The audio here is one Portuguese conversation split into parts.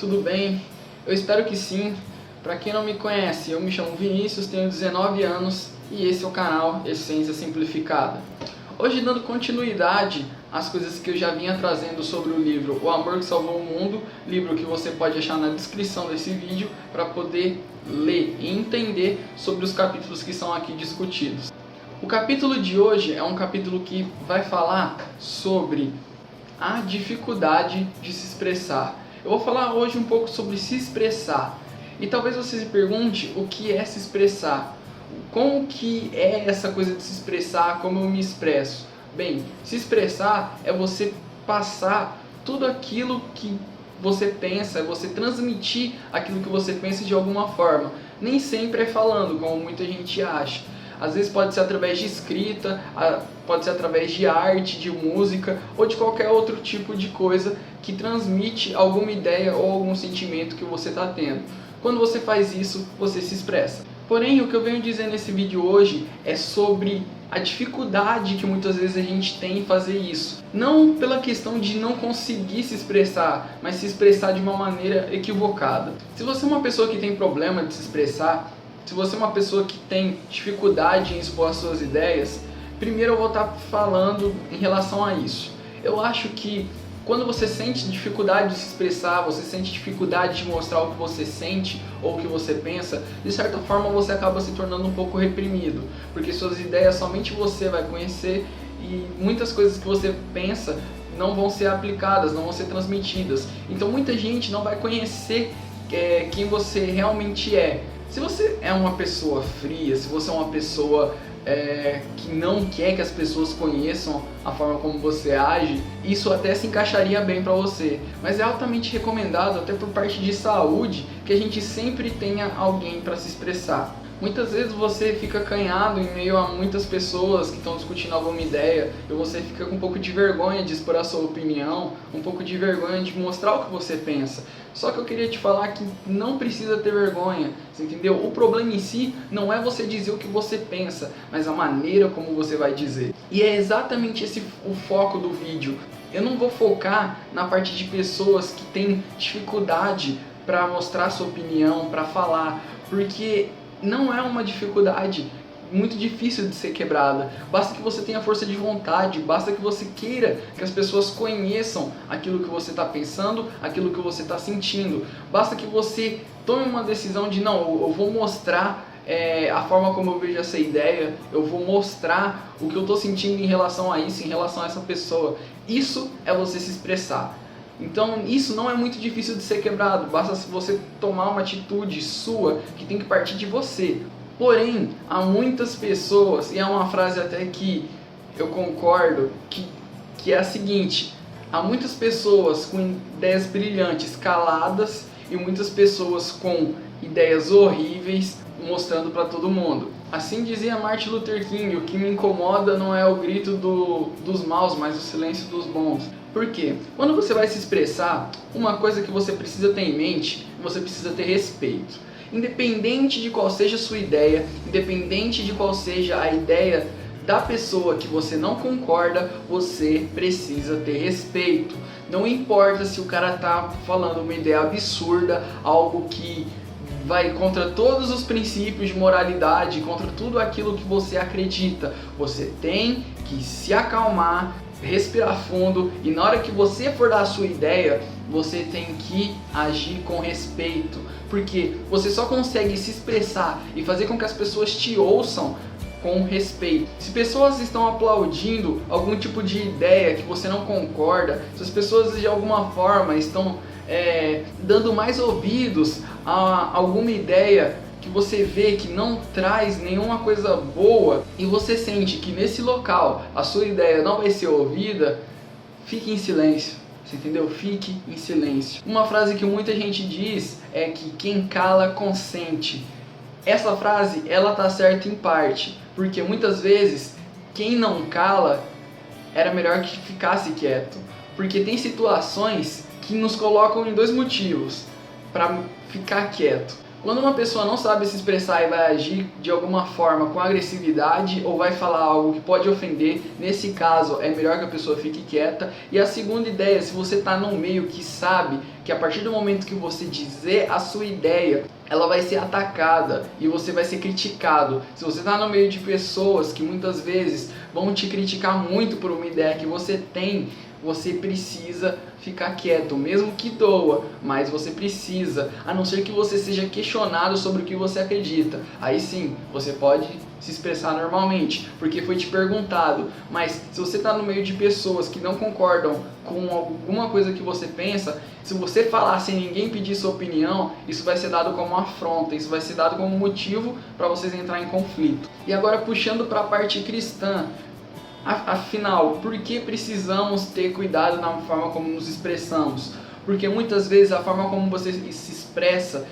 tudo bem? Eu espero que sim. Para quem não me conhece, eu me chamo Vinícius, tenho 19 anos e esse é o canal Essência Simplificada. Hoje, dando continuidade às coisas que eu já vinha trazendo sobre o livro O Amor que Salvou o Mundo, livro que você pode achar na descrição desse vídeo para poder ler e entender sobre os capítulos que são aqui discutidos. O capítulo de hoje é um capítulo que vai falar sobre a dificuldade de se expressar. Eu vou falar hoje um pouco sobre se expressar. E talvez você se pergunte o que é se expressar. Como que é essa coisa de se expressar, como eu me expresso? Bem, se expressar é você passar tudo aquilo que você pensa, é você transmitir aquilo que você pensa de alguma forma. Nem sempre é falando, como muita gente acha. Às vezes pode ser através de escrita, pode ser através de arte, de música ou de qualquer outro tipo de coisa que transmite alguma ideia ou algum sentimento que você está tendo. Quando você faz isso, você se expressa. Porém, o que eu venho dizer nesse vídeo hoje é sobre a dificuldade que muitas vezes a gente tem em fazer isso. Não pela questão de não conseguir se expressar, mas se expressar de uma maneira equivocada. Se você é uma pessoa que tem problema de se expressar, se você é uma pessoa que tem dificuldade em expor as suas ideias, primeiro eu vou estar falando em relação a isso. Eu acho que quando você sente dificuldade de se expressar, você sente dificuldade de mostrar o que você sente ou o que você pensa, de certa forma você acaba se tornando um pouco reprimido, porque suas ideias somente você vai conhecer e muitas coisas que você pensa não vão ser aplicadas, não vão ser transmitidas. Então muita gente não vai conhecer quem você realmente é. Se você é uma pessoa fria, se você é uma pessoa que não quer que as pessoas conheçam a forma como você age, isso até se encaixaria bem para você. Mas é altamente recomendado, até por parte de saúde, que a gente sempre tenha alguém para se expressar. Muitas vezes você fica acanhado em meio a muitas pessoas que estão discutindo alguma ideia e você fica com um pouco de vergonha de expor a sua opinião, um pouco de vergonha de mostrar o que você pensa. Só que eu queria te falar que não precisa ter vergonha, você entendeu? O problema em si não é você dizer o que você pensa, mas a maneira como você vai dizer. E é exatamente esse o foco do vídeo. Eu não vou focar na parte de pessoas que têm dificuldade para mostrar sua opinião, para falar, porque não é uma dificuldade muito difícil de ser quebrada. Basta que você tenha força de vontade, basta que você queira que as pessoas conheçam aquilo que você está pensando, aquilo que você está sentindo. Basta que você tome uma decisão de não, eu vou mostrar a forma como eu vejo essa ideia, eu vou mostrar o que eu estou sentindo em relação a isso, em relação a essa pessoa. Isso é você se expressar. Então isso não é muito difícil de ser quebrado, basta você tomar uma atitude sua que tem que partir de você. Porém, há muitas pessoas, e é uma frase até que eu concordo, que é a seguinte: há muitas pessoas com ideias brilhantes caladas e muitas pessoas com ideias horríveis mostrando para todo mundo. Assim dizia Martin Luther King: o que me incomoda não é o grito dos maus, mas o silêncio dos bons. Por quê? Quando você vai se expressar, uma coisa que você precisa ter em mente, você precisa ter respeito. Independente de qual seja a sua ideia, independente de qual seja a ideia da pessoa que você não concorda, você precisa ter respeito. Não importa se o cara tá falando uma ideia absurda, algo que vai contra todos os princípios de moralidade, contra tudo aquilo que você acredita. Você tem que se acalmar, respirar fundo e na hora que você for dar a sua ideia, você tem que agir com respeito, porque você só consegue se expressar e fazer com que as pessoas te ouçam com respeito. Se pessoas estão aplaudindo algum tipo de ideia que você não concorda, se as pessoas de alguma forma estão dando mais ouvidos a alguma ideia que você vê que não traz nenhuma coisa boa e você sente que nesse local a sua ideia não vai ser ouvida, fique em silêncio, você entendeu? Fique em silêncio. Uma frase que muita gente diz é que quem cala consente. Essa frase, ela tá certa em parte, porque muitas vezes quem não cala era melhor que ficasse quieto, porque tem situações que nos colocam em dois motivos para ficar quieto. Quando uma pessoa não sabe se expressar e vai agir de alguma forma com agressividade ou vai falar algo que pode ofender, nesse caso é melhor que a pessoa fique quieta. E a segunda ideia, se você está num meio que sabe que a partir do momento que você dizer a sua ideia, ela vai ser atacada e você vai ser criticado. Se você está no meio de pessoas que muitas vezes vão te criticar muito por uma ideia que você tem, você precisa ficar quieto, mesmo que doa, mas você precisa, a não ser que você seja questionado sobre o que você acredita. Aí sim, você pode se expressar normalmente, porque foi te perguntado. Mas se você está no meio de pessoas que não concordam com alguma coisa que você pensa, se você falar sem ninguém pedir sua opinião, isso vai ser dado como afronta, isso vai ser dado como motivo para vocês entrarem em conflito. E agora puxando para a parte cristã, afinal, por que precisamos ter cuidado na forma como nos expressamos? Porque muitas vezes a forma como você se expressa,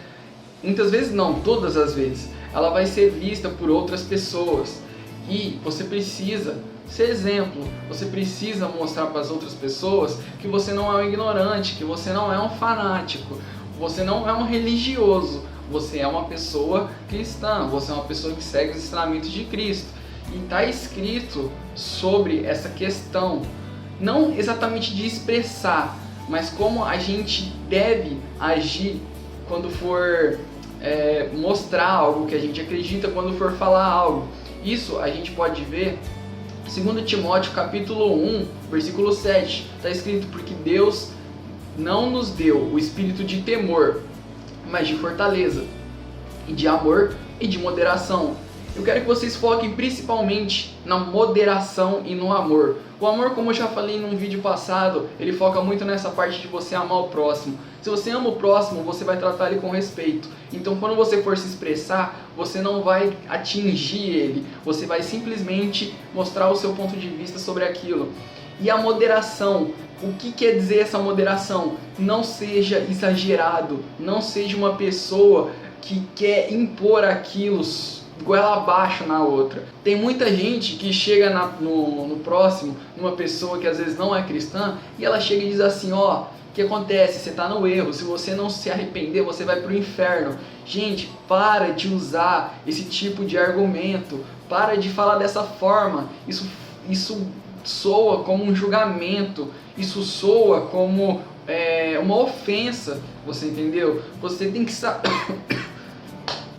muitas vezes não, todas as vezes, ela vai ser vista por outras pessoas. E você precisa ser exemplo, você precisa mostrar para as outras pessoas que você não é um ignorante, que você não é um fanático, você não é um religioso, você é uma pessoa cristã, você é uma pessoa que segue os ensinamentos de Cristo. E está escrito sobre essa questão, não exatamente de expressar, mas como a gente deve agir quando for mostrar algo que a gente acredita, quando for falar algo. Isso a gente pode ver em 2 Timóteo capítulo 1, versículo 7. Está escrito: porque Deus não nos deu o espírito de temor, mas de fortaleza, e de amor e de moderação. Eu quero que vocês foquem principalmente na moderação e no amor. O amor, como eu já falei num vídeo passado, ele foca muito nessa parte de você amar o próximo. Se você ama o próximo, você vai tratar ele com respeito. Então, quando você for se expressar, você não vai atingir ele. Você vai simplesmente mostrar o seu ponto de vista sobre aquilo. E a moderação, o que quer dizer essa moderação? Não seja exagerado, não seja uma pessoa que quer impor aquilo goela abaixo na outra. Tem muita gente que chega no próximo, numa pessoa que às vezes não é cristã, e ela chega e diz assim: ó, o que acontece? Você está no erro, se você não se arrepender, você vai para o inferno. Gente, para de usar esse tipo de argumento, para de falar dessa forma. Isso soa como um julgamento, isso soa como uma ofensa, você entendeu? Você tem que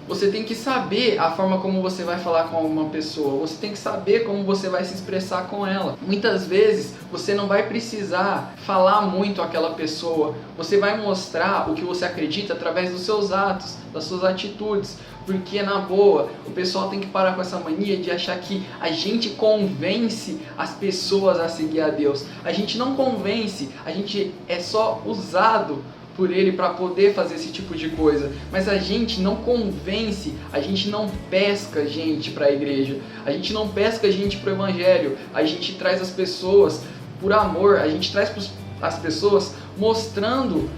Você tem que saber a forma como você vai falar com uma pessoa, você tem que saber como você vai se expressar com ela. Muitas vezes você não vai precisar falar muito àquela pessoa, você vai mostrar o que você acredita através dos seus atos, das suas atitudes. Porque na boa, o pessoal tem que parar com essa mania de achar que a gente convence as pessoas a seguir a Deus. A gente não convence, a gente é só usado por ele para poder fazer esse tipo de coisa, mas a gente não convence, a gente não pesca gente para a igreja, a gente não pesca gente para o evangelho, a gente traz as pessoas por amor, a gente traz as pessoas mostrando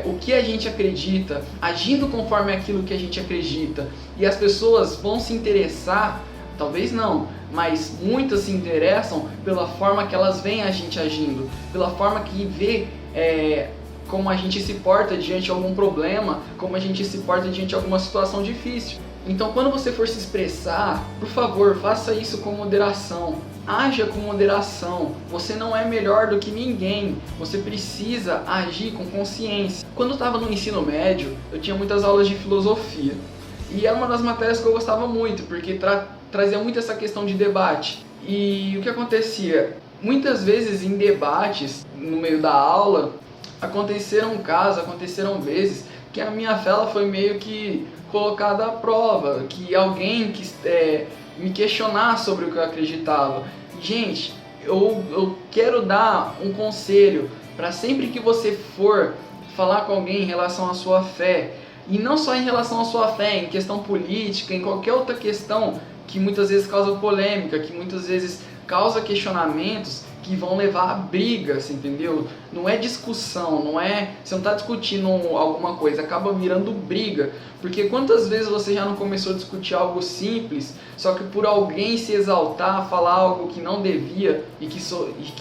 o que a gente acredita, agindo conforme aquilo que a gente acredita, e as pessoas vão se interessar, talvez não, mas muitas se interessam pela forma que elas veem a gente agindo, pela forma que vê como a gente se porta diante de algum problema, como a gente se porta diante de alguma situação difícil. Então, quando você for se expressar, por favor, faça isso com moderação. Haja com moderação. Você não é melhor do que ninguém. Você precisa agir com consciência. Quando eu estava no ensino médio, eu tinha muitas aulas de filosofia. E era uma das matérias que eu gostava muito, porque trazia muito essa questão de debate. E o que acontecia? Muitas vezes em debates, no meio da aula, aconteceram vezes que a minha fé ela foi meio que colocada à prova, que alguém quis me questionar sobre o que eu acreditava. Gente, eu quero dar um conselho para sempre que você for falar com alguém em relação à sua fé, e não só em relação à sua fé, em questão política, em qualquer outra questão que muitas vezes causa polêmica, que muitas vezes causa questionamentos, que vão levar a brigas, entendeu? Não é discussão, você não está discutindo alguma coisa, acaba virando briga. Porque quantas vezes você já não começou a discutir algo simples, só que por alguém se exaltar, falar algo que não devia e que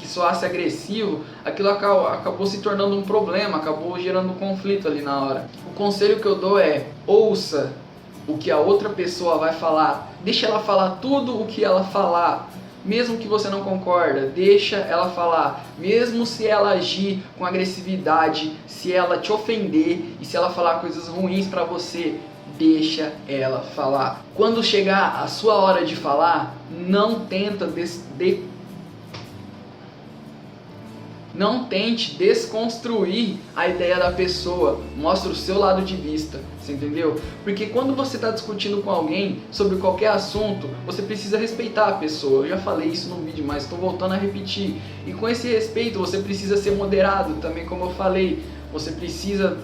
soasse agressivo, aquilo acabou se tornando um problema, acabou gerando um conflito ali na hora. O conselho que eu dou é: ouça o que a outra pessoa vai falar, deixa ela falar tudo o que ela falar. Mesmo que você não concorda, deixa ela falar. Mesmo se ela agir com agressividade, se ela te ofender e se ela falar coisas ruins pra você, deixa ela falar. Quando chegar a sua hora de falar, não tente desconstruir a ideia da pessoa, mostra o seu lado de vista, você entendeu? Porque quando você está discutindo com alguém sobre qualquer assunto, você precisa respeitar a pessoa. Eu já falei isso no vídeo, mas estou voltando a repetir. E com esse respeito você precisa ser moderado também, como eu falei. Você precisa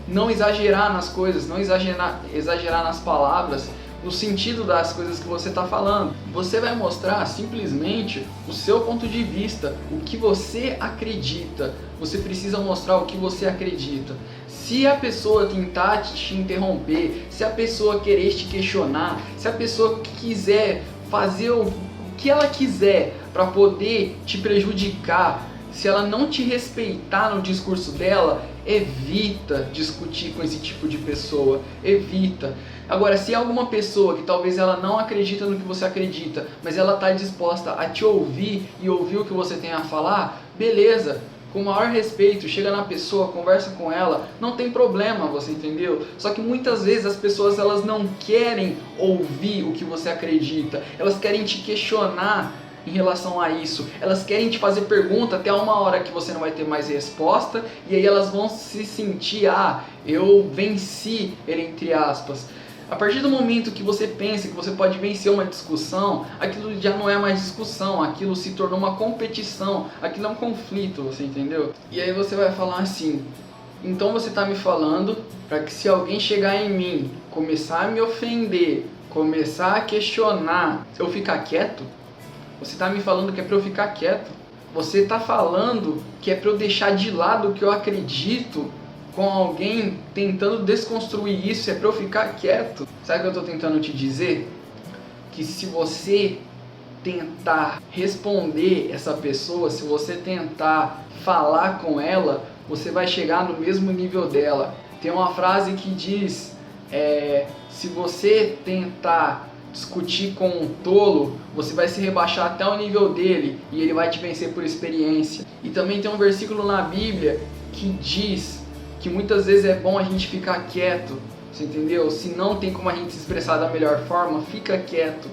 não exagerar nas coisas, não exagerar nas palavras, no sentido das coisas que você está falando. Você vai mostrar simplesmente o seu ponto de vista, o que você acredita. Você precisa mostrar o que você acredita. Se a pessoa tentar te interromper, se a pessoa querer te questionar, se a pessoa quiser fazer o que ela quiser para poder te prejudicar, se ela não te respeitar no discurso dela, evita discutir com esse tipo de pessoa, evita. Agora, se é alguma pessoa que talvez ela não acredita no que você acredita, mas ela está disposta a te ouvir e ouvir o que você tem a falar, beleza, com o maior respeito, chega na pessoa, conversa com ela, não tem problema, você entendeu? Só que muitas vezes as pessoas elas não querem ouvir o que você acredita, elas querem te questionar em relação a isso, elas querem te fazer pergunta até uma hora que você não vai ter mais resposta, e aí elas vão se sentir, eu venci, entre aspas. A partir do momento que você pensa que você pode vencer uma discussão, aquilo já não é mais discussão, aquilo se tornou uma competição, aquilo é um conflito, você entendeu? E aí você vai falar assim: então você está me falando para que se alguém chegar em mim, começar a me ofender, começar a questionar, eu ficar quieto? Você está me falando que é para eu ficar quieto? Você está falando que é para eu deixar de lado o que eu acredito com alguém tentando desconstruir isso, é para eu ficar quieto? Sabe o que eu estou tentando te dizer? Que se você tentar responder essa pessoa, se você tentar falar com ela, você vai chegar no mesmo nível dela. Tem uma frase que diz, se você tentar discutir com um tolo, você vai se rebaixar até o nível dele e ele vai te vencer por experiência. E também tem um versículo na Bíblia que diz que muitas vezes é bom a gente ficar quieto, você entendeu? Se não tem como a gente se expressar da melhor forma, fica quieto.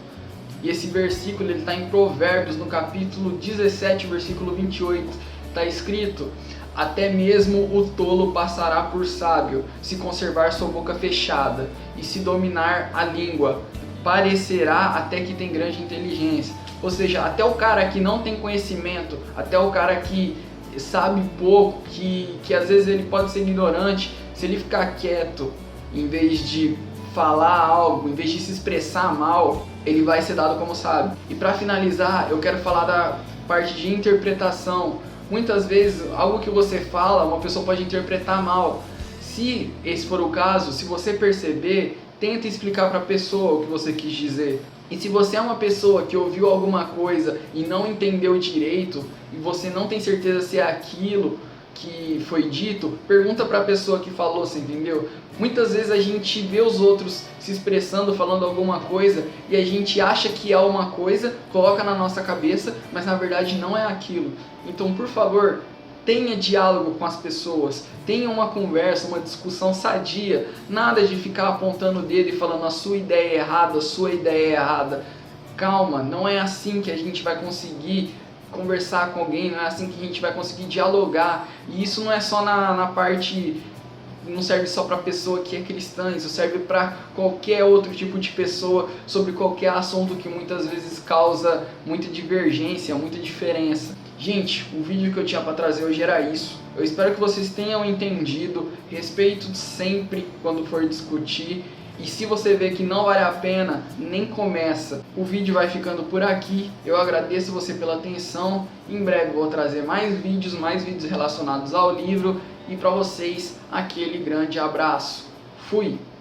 E esse versículo ele está em Provérbios, no capítulo 17, versículo 28. Está escrito: até mesmo o tolo passará por sábio, se conservar sua boca fechada, e se dominar a língua, parecerá até que tem grande inteligência. Ou seja, até o cara que não tem conhecimento, até o cara que sabe pouco, que às vezes ele pode ser ignorante, se ele ficar quieto, em vez de falar algo, em vez de se expressar mal, ele vai ser dado como sábio. E para finalizar, eu quero falar da parte de interpretação. Muitas vezes, algo que você fala, uma pessoa pode interpretar mal. Se esse for o caso, se você perceber, tenta explicar para a pessoa o que você quis dizer. E se você é uma pessoa que ouviu alguma coisa e não entendeu direito, e você não tem certeza se é aquilo que foi dito, pergunta para a pessoa que falou, você entendeu? Muitas vezes a gente vê os outros se expressando, falando alguma coisa, e a gente acha que é uma coisa, coloca na nossa cabeça, mas na verdade não é aquilo. Então, por favor, tenha diálogo com as pessoas, tenha uma conversa, uma discussão sadia, nada de ficar apontando o dedo e falando a sua ideia é errada, a sua ideia é errada. Calma, não é assim que a gente vai conseguir conversar com alguém, não é assim que a gente vai conseguir dialogar. E isso não é só na parte, não serve só para pessoa que é cristã, isso serve para qualquer outro tipo de pessoa, sobre qualquer assunto que muitas vezes causa muita divergência, muita diferença. Gente, o vídeo que eu tinha para trazer hoje era isso. Eu espero que vocês tenham entendido. Respeito sempre quando for discutir. E se você vê que não vale a pena, nem começa. O vídeo vai ficando por aqui. Eu agradeço você pela atenção. Em breve vou trazer mais vídeos relacionados ao livro. E para vocês, aquele grande abraço. Fui!